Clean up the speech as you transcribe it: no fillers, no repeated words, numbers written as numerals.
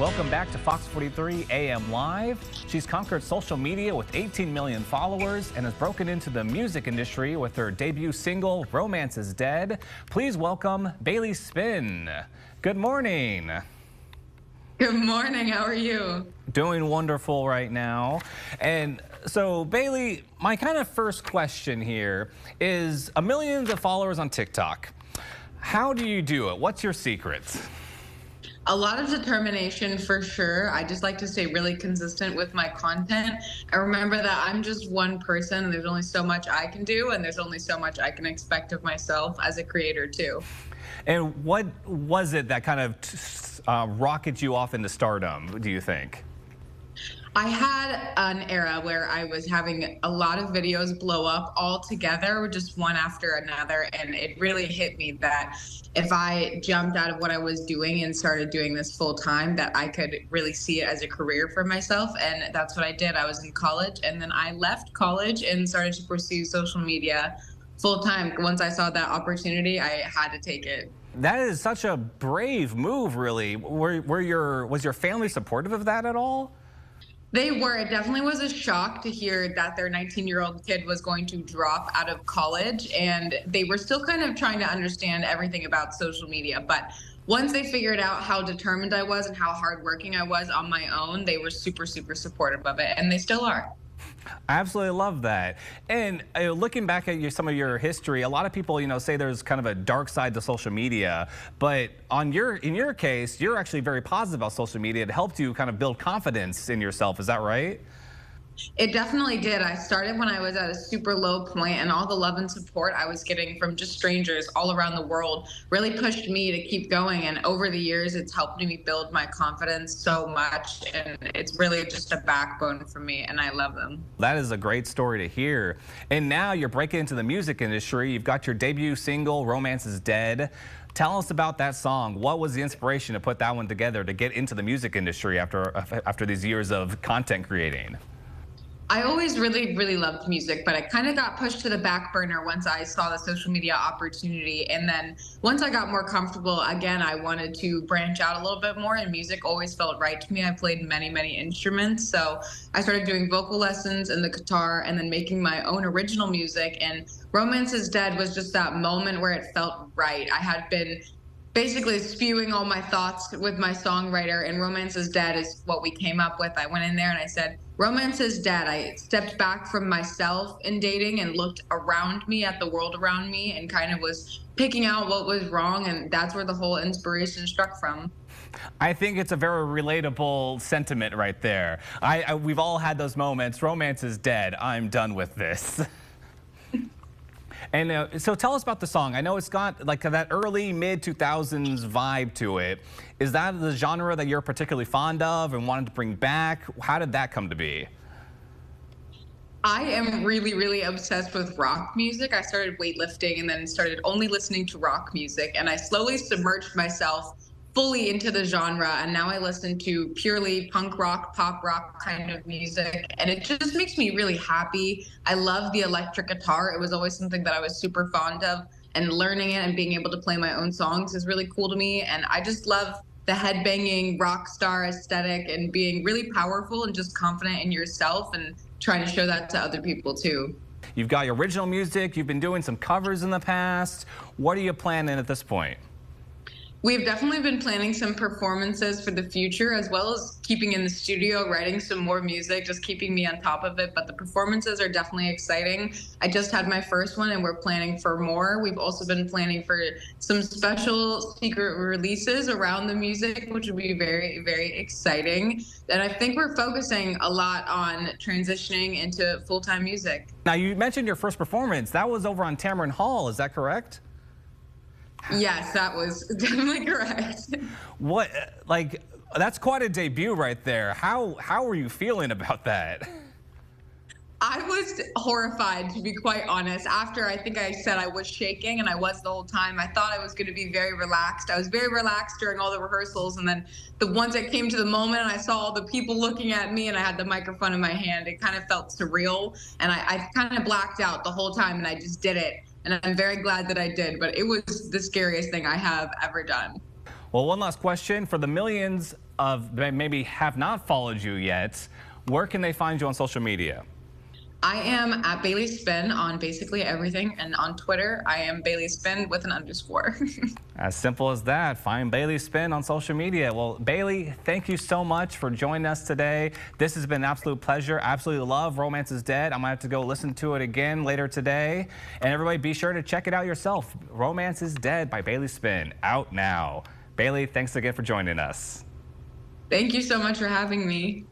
Welcome back to Fox 43 AM Live. She's conquered social media with 18 million followers and has broken into the music industry with her debut single, Romance is Dead. Please welcome Bailey Spinn. Good morning. Good morning. How are you? Doing wonderful right now. And so, Bailey, my kind of first question here is millions of followers on TikTok. How do you do it? What's your secret? A lot of determination for sure. I just like to stay really consistent with my content. I remember that I'm just one person and there's only so much I can do and there's only so much I can expect of myself as a creator too. And what was it that kind of rocketed you off into stardom, do you think? I had an era where I was having a lot of videos blow up all together, just one after another, and it really hit me that if I jumped out of what I was doing and started doing this full time, that I could really see it as a career for myself, and that's what I did. I was in college, and then I left college and started to pursue social media full time. Once I saw that opportunity, I had to take it. That is such a brave move, really. Was your family supportive of that at all? They were. It definitely was a shock to hear that their 19-year-old kid was going to drop out of college, and they were still kind of trying to understand everything about social media. But once they figured out how determined I was and how hardworking I was on my own, they were super, super supportive of it, and they still are. I absolutely love that. And looking back at some of your history, a lot of people, say there's kind of a dark side to social media, but in your case, you're actually very positive about social media. It helped you kind of build confidence in yourself. Is that right? It definitely did. I started when I was at a super low point, and all the love and support I was getting from just strangers all around the world really pushed me to keep going. And over the years, it's helped me build my confidence so much. And it's really just a backbone for me, and I love them. That is a great story to hear. And now you're breaking into the music industry. You've got your debut single, Romance is Dead. Tell us about that song. What was the inspiration to put that one together to get into the music industry after these years of content creating? I always really, really loved music, but I kind of got pushed to the back burner once I saw the social media opportunity. And then once I got more comfortable, again, I wanted to branch out a little bit more, and music always felt right to me. I played many, many instruments. So I started doing vocal lessons and the guitar and then making my own original music. And Romance is Dead was just that moment where it felt right. I had been basically spewing all my thoughts with my songwriter, and Romance is Dead is what we came up with. I went in there and I said, Romance is dead. I stepped back from myself in dating and looked around me at the world around me and kind of was picking out what was wrong, and that's where the whole inspiration struck from. I think it's a very relatable sentiment right there. We've all had those moments. Romance is dead. I'm done with this. And so tell us about the song. I know it's got like that early, mid-2000s vibe to it. Is that the genre that you're particularly fond of and wanted to bring back? How did that come to be? I am really, really obsessed with rock music. I started weightlifting and then started only listening to rock music, and I slowly submerged myself fully into the genre, and now I listen to purely punk rock, pop rock kind of music, and it just makes me really happy. I love the electric guitar. It was always something that I was super fond of, and learning it and being able to play my own songs is really cool to me. And I just love the headbanging rock star aesthetic and being really powerful and just confident in yourself and trying to show that to other people too. You've got your original music. You've been doing some covers in the past. What are you planning at this point? We've definitely been planning some performances for the future, as well as keeping in the studio, writing some more music, just keeping me on top of it. But the performances are definitely exciting. I just had my first one and we're planning for more. We've also been planning for some special secret releases around the music, which will be very, very exciting. And I think we're focusing a lot on transitioning into full-time music. Now, you mentioned your first performance. That was over on Tamron Hall. Is that correct? Yes, that was definitely correct. What, like, that's quite a debut right there. How are you feeling about that? I was horrified, to be quite honest. After I think I said I was shaking, and I was the whole time, I thought I was going to be very relaxed. I was very relaxed during all the rehearsals, and then once it came to the moment and I saw all the people looking at me and I had the microphone in my hand, it kind of felt surreal, and I kind of blacked out the whole time, and I just did it. And I'm very glad that I did, but it was the scariest thing I have ever done. Well, one last question for the millions of that maybe have not followed you yet. Where can they find you on social media? I am at Bailey Spinn on basically everything, and on Twitter, I am Bailey Spinn with an underscore. As simple as that. Find Bailey Spinn on social media. Well, Bailey, thank you so much for joining us today. This has been an absolute pleasure. Absolutely love Romance is Dead. I'm going to have to go listen to it again later today. And everybody, be sure to check it out yourself. Romance is Dead by Bailey Spinn, out now. Bailey, thanks again for joining us. Thank you so much for having me.